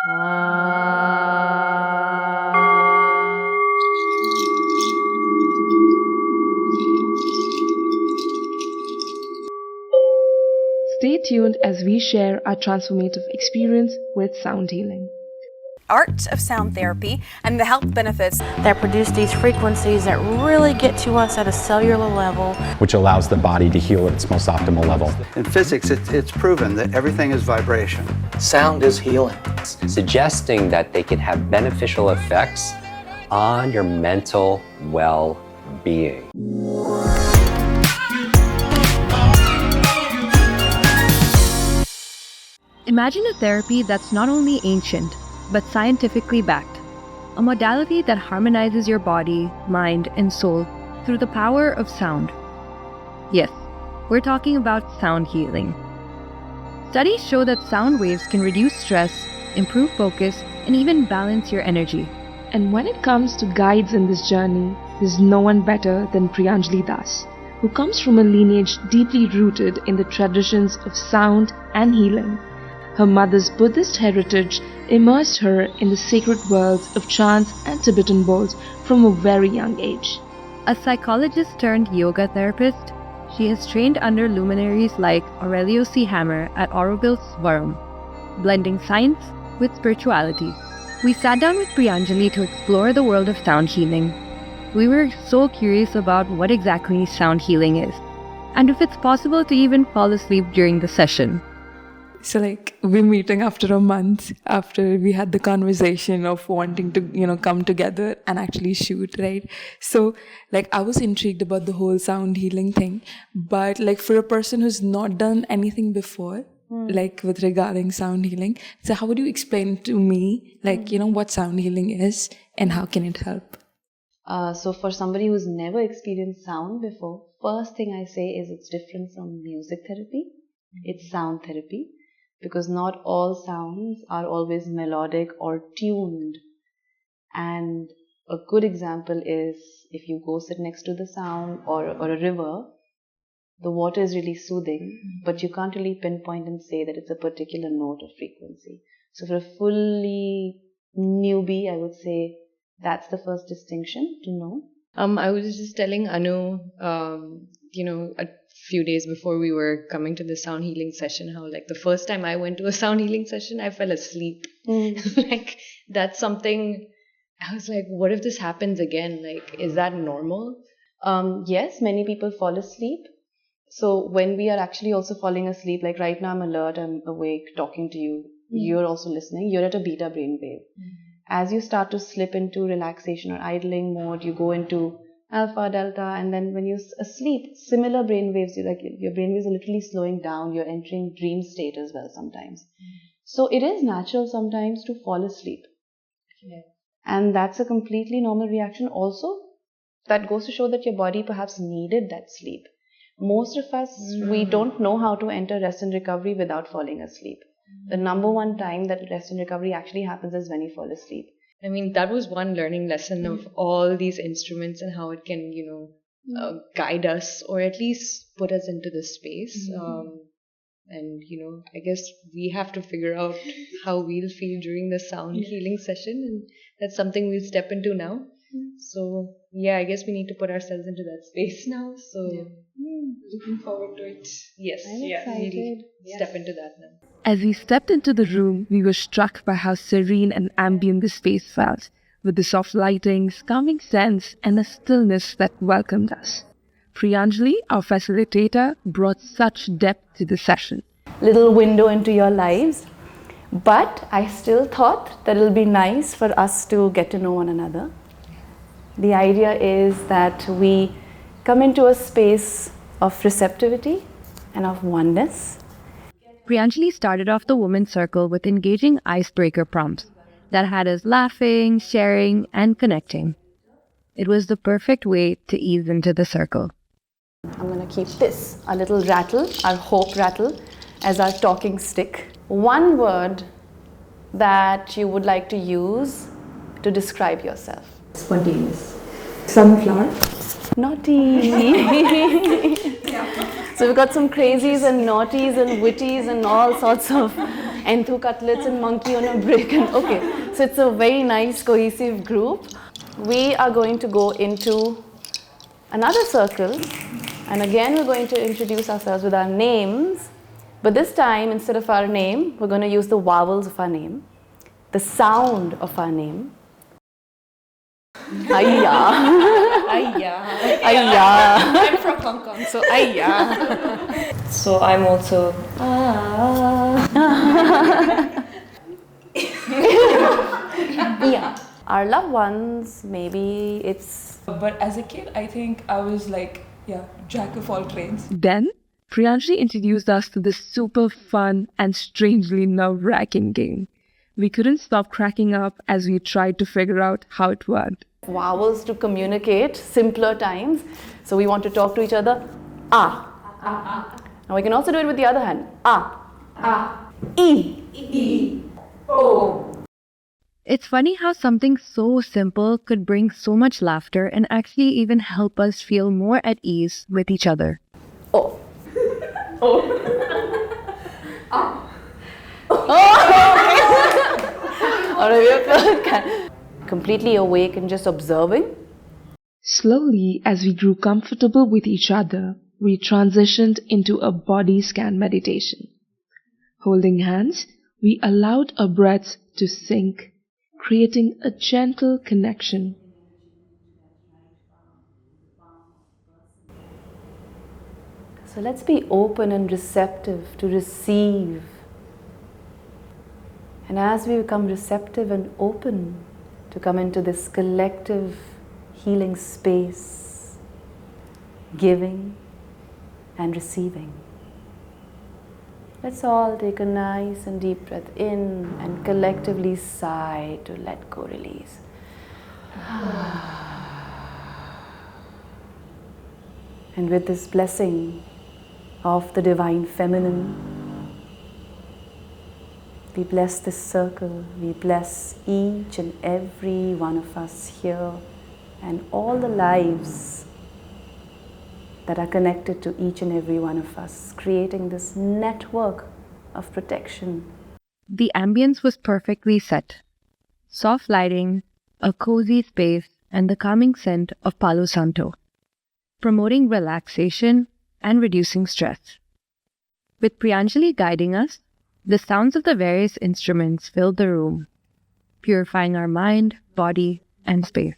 Stay tuned as we share our transformative experience with sound healing. Art of sound therapy and the health benefits that produce these frequencies that really get to us at a cellular level, which allows the body to heal at its most optimal level. In physics, it's proven that everything is vibration. Sound is healing, suggesting that they can have beneficial effects on your mental well-being. Imagine a therapy that's not only ancient, but scientifically backed. A modality that harmonizes your body, mind, and soul through the power of sound. Yes, we're talking about sound healing. Studies show that sound waves can reduce stress, improve focus, and even balance your energy. And when it comes to guides in this journey, there's no one better than Priyanjali Das, who comes from a lineage deeply rooted in the traditions of sound and healing. Her mother's Buddhist heritage immersed her in the sacred worlds of chants and Tibetan bowls from a very young age. A psychologist turned yoga therapist, she has trained under luminaries like Aurelio C at SVARAM, blending science with spirituality. We sat down with Priyanjali to explore the world of sound healing. We were so curious about what exactly sound healing is, and if it's possible to even fall asleep during the session. So we're meeting after a month, after we had the conversation of wanting to, come together and actually shoot, right? So I was intrigued about the whole sound healing thing, but for a person who's not done anything before, with regarding sound healing, so how would you explain to me, what sound healing is and how can it help? So for somebody who's never experienced sound before, first thing I say is it's different from music therapy. It's sound therapy. Because not all sounds are always melodic or tuned. And a good example is if you go sit next to the sound or a river, the water is really soothing, but you can't really pinpoint and say that it's a particular note or frequency. So for a fully newbie, I would say that's the first distinction to know. I was just telling Anu, a few days before we were coming to the sound healing session, how the first time I went to a sound healing session, I fell asleep. That's something, I was like, what if this happens again? Is that normal? Yes, many people fall asleep. So when we are actually also falling asleep, right now I'm alert, I'm awake, talking to you, you're also listening, you're at a beta brainwave. As you start to slip into relaxation or idling mode, you go into alpha, delta, and then when you're asleep, similar brainwaves, your brainwaves are literally slowing down, you're entering dream state as well sometimes. So it is natural sometimes to fall asleep. Yeah. And that's a completely normal reaction. Also, that goes to show that your body perhaps needed that sleep. Most of us, we don't know how to enter rest and recovery without falling asleep. The number one time that rest and recovery actually happens is when you fall asleep. I mean, that was one learning lesson of all these instruments and how it can, guide us or at least put us into the space. And, I guess we have to figure out how we'll feel during the sound healing session. And that's something we'll step into now. So, I guess we need to put ourselves into that space now. So, looking forward to it. Yes, really step into that now. As we stepped into the room, we were struck by how serene and ambient the space felt, with the soft lightings, calming scents, and a stillness that welcomed us. Priyanjali, our facilitator, brought such depth to the session. Little window into your lives, but I still thought that it'll be nice for us to get to know one another. The idea is that we come into a space of receptivity and of oneness. Priyanjali started off the women's circle with engaging icebreaker prompts that had us laughing, sharing, and connecting. It was the perfect way to ease into the circle. I'm going to keep this, our little rattle, our hope rattle, as our talking stick. One word that you would like to use to describe yourself. Spontaneous. Sunflower. Naughty. So we've got some crazies and naughties and witties and all sorts of enthu cutlets and monkey on a brick. And okay, so it's a very nice cohesive group. We are going to go into another circle, and again we're going to introduce ourselves with our names, but this time instead of our name, we're going to use the vowels of our name, the sound of our name. Ayya. Ayya. Ayya. I'm from Hong Kong, so ayya. So I'm also Yeah. Our loved ones, maybe it's... But as a kid, I think I was like, jack of all trades. Then, Priyanjali introduced us to this super fun and strangely nerve-wracking game. We couldn't stop cracking up as we tried to figure out how it worked. Vowels to communicate, simpler times. So we want to talk to each other. Ah. Now we can also do it with the other hand. Ah. E. O. It's funny how something so simple could bring so much laughter and actually even help us feel more at ease with each other. O. Or we're completely awake and just observing. Slowly, as we grew comfortable with each other, we transitioned into a body scan meditation. Holding hands, we allowed our breaths to sink, creating a gentle connection. So let's be open and receptive to receive. And as we become receptive and open to come into this collective healing space, giving and receiving, let's all take a nice and deep breath in and collectively sigh to let go, release. And with this blessing of the Divine Feminine, we bless this circle, we bless each and every one of us here and all the lives that are connected to each and every one of us, creating this network of protection. The ambience was perfectly set. Soft lighting, a cozy space, and the calming scent of Palo Santo, promoting relaxation and reducing stress. With Priyanjali guiding us, the sounds of the various instruments filled the room, purifying our mind, body, and space.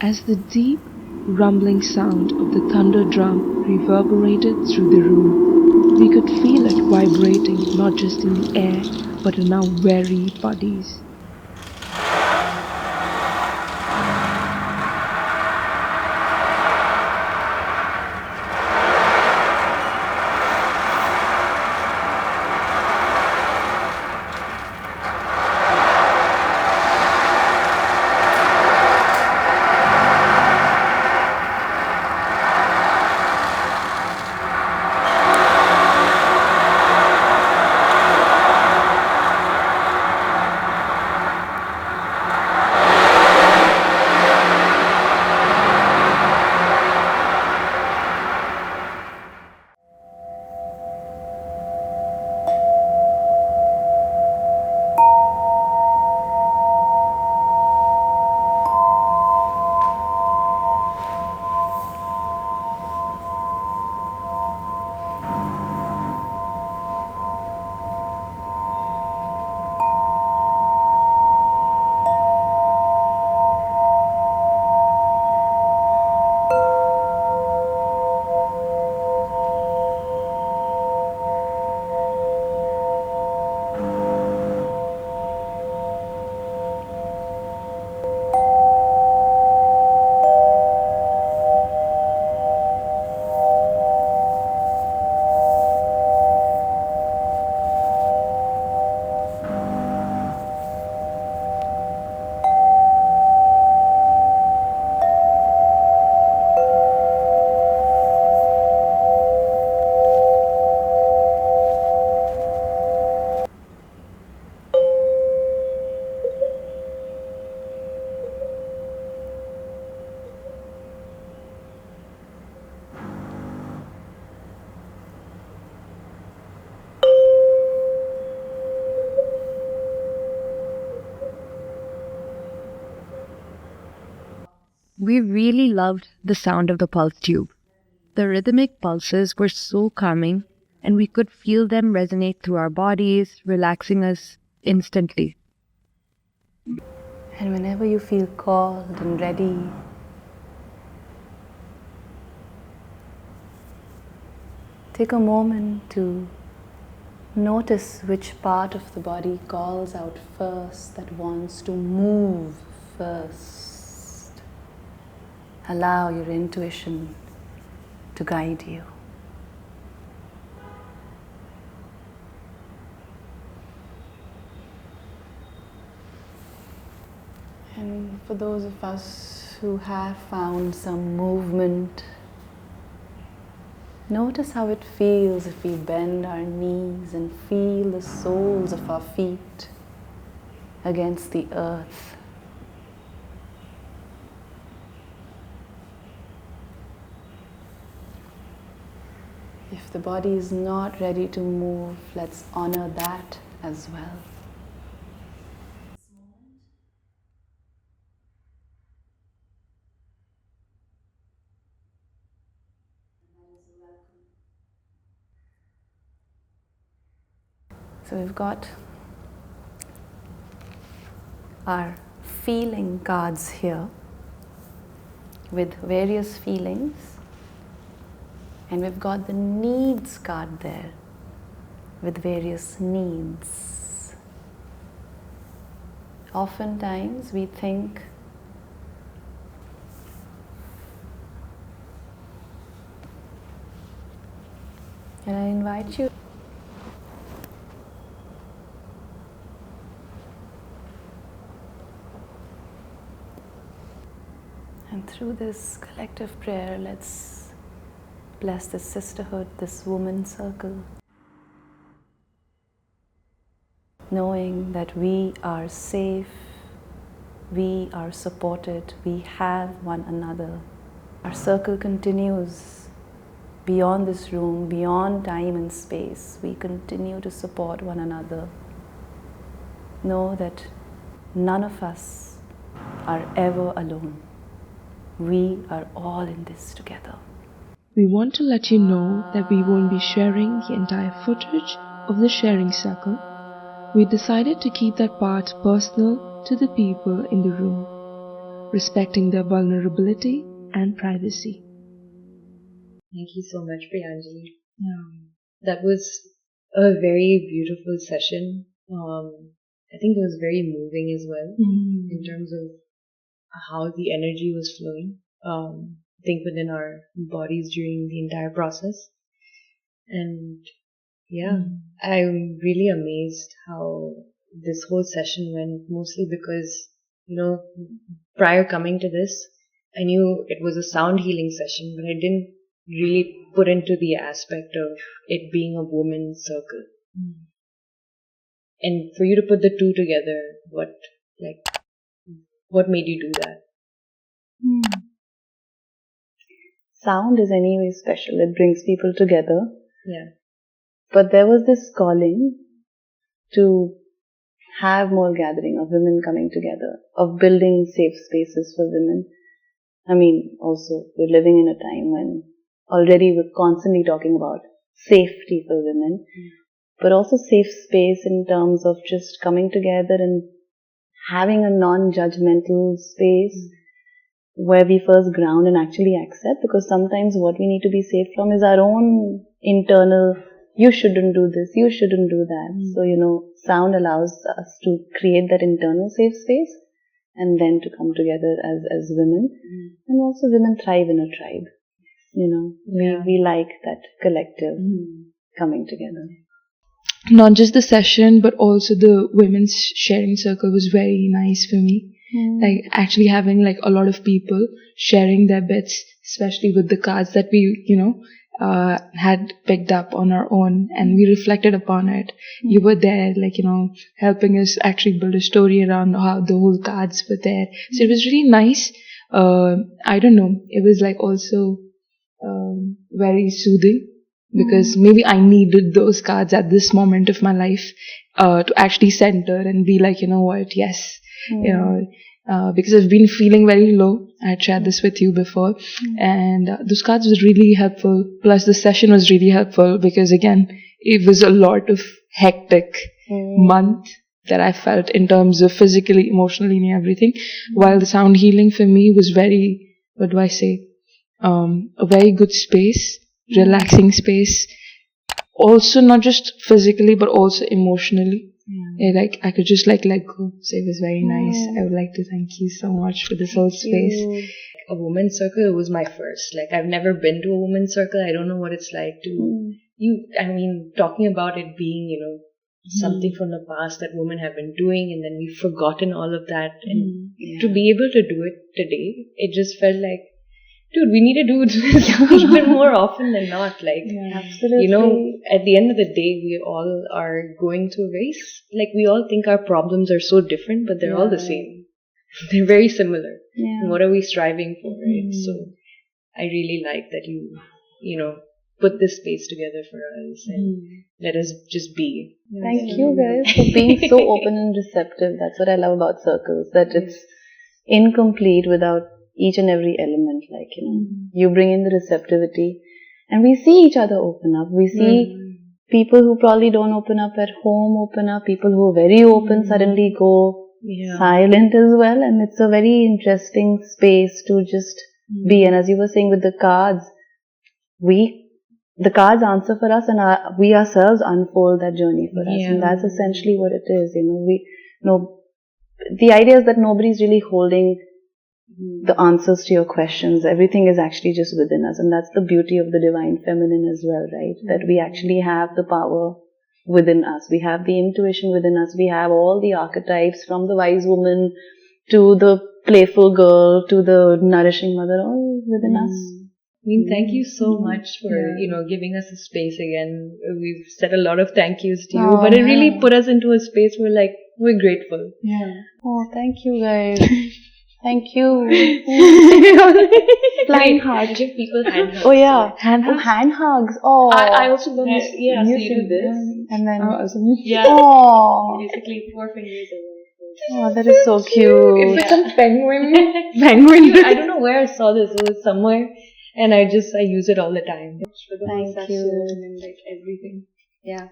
As the deep, rumbling sound of the thunder drum reverberated through the room, we could feel it vibrating not just in the air, but in our very bodies. We really loved the sound of the pulse tube. The rhythmic pulses were so calming, and we could feel them resonate through our bodies, relaxing us instantly. And whenever you feel called and ready, take a moment to notice which part of the body calls out first, that wants to move first. Allow your intuition to guide you. And for those of us who have found some movement, notice how it feels if we bend our knees and feel the soles of our feet against the earth. If the body is not ready to move, let's honor that as well. So we've got our feeling cards here with various feelings, and we've got the needs card there with various needs. Oftentimes we think and I invite you and through this collective prayer, let's bless this sisterhood, this woman circle, knowing that we are safe, we are supported, we have one another. Our circle continues beyond this room, beyond time and space. We continue to support one another. Know that none of us are ever alone. We are all in this together. We want to let you know that we won't be sharing the entire footage of the sharing circle. We decided to keep that part personal to the people in the room, respecting their vulnerability and privacy. Thank you so much, Priyanjali. That was a very beautiful session. I think it was very moving as well in terms of how the energy was flowing. I think within our bodies during the entire process. And yeah, I'm really amazed how this whole session went, mostly because, prior coming to this, I knew it was a sound healing session, but I didn't really put into the aspect of it being a woman's circle. And for you to put the two together, what made you do that? Sound is anyway special. It brings people together. Yeah. But there was this calling to have more gathering of women coming together, of building safe spaces for women. I mean, also, we're living in a time when already we're constantly talking about safety for women, but also safe space in terms of just coming together and having a non-judgmental space where we first ground and actually accept, because sometimes what we need to be safe from is our own internal, you shouldn't do this, you shouldn't do that. So, sound allows us to create that internal safe space and then to come together as women. And also women thrive in a tribe. We like that collective coming together. Not just the session, but also the women's sharing circle was very nice for me. Like actually having like a lot of people sharing their bits, especially with the cards that we, had picked up on our own and we reflected upon it. You were there, helping us actually build a story around how the whole cards were there. So it was really nice. I don't know, it was like also very soothing, because maybe I needed those cards at this moment of my life to actually center and be like, you know what, yes, because I've been feeling very low. I had shared this with you before, and those cards was really helpful. Plus, the session was really helpful because again, it was a lot of hectic month that I felt in terms of physically, emotionally, and everything. While the sound healing for me was very, what do I say, a very good space, relaxing space. Also, not just physically, but also emotionally. Like I could just let go. So it was very nice. I would like to thank you so much for this whole space. A women's circle was my first. Like I've never been to a women's circle. I don't know what it's like to talking about it being, something from the past that women have been doing, and then we've forgotten all of that. And to be able to do it today, it just felt like, dude, we need to do this even more often than not. Like, absolutely. At the end of the day, we all are going through a race. Like, we all think our problems are so different, but they're all the same. They're very similar. And what are we striving for, right? So, I really like that you put this space together for us and let us just be. Thank you guys for being so open and receptive. That's what I love about circles, that it's incomplete without each and every element. Like, you bring in the receptivity and we see each other open up. We see people who probably don't open up at home open up. People who are very open suddenly go silent as well. And it's a very interesting space to just be. And as you were saying with the cards, the cards answer for us and we ourselves unfold that journey for us. And that's essentially what it is. The idea is that nobody's really holding the answers to your questions. Everything is actually just within us. And that's the beauty of the divine feminine as well, right? That we actually have the power within us. We have the intuition within us. We have all the archetypes, from the wise woman to the playful girl to the nourishing mother, all within us. Thank you so much for, giving us a space again. We've said a lot of thank yous to you, but it really put us into a space where we're grateful. Oh, thank you guys. Thank you. Flying heart. Give people hand hugs. Oh yeah, hand hugs. Oh, I also done this. Yeah, so you you do this, and then Oh, basically 4 fingers. Oh, that is so cute. It's like a penguin. Penguin. I don't know where I saw this. It was somewhere, and I use it all the time. For the whole Thank session you. and everything. Yeah.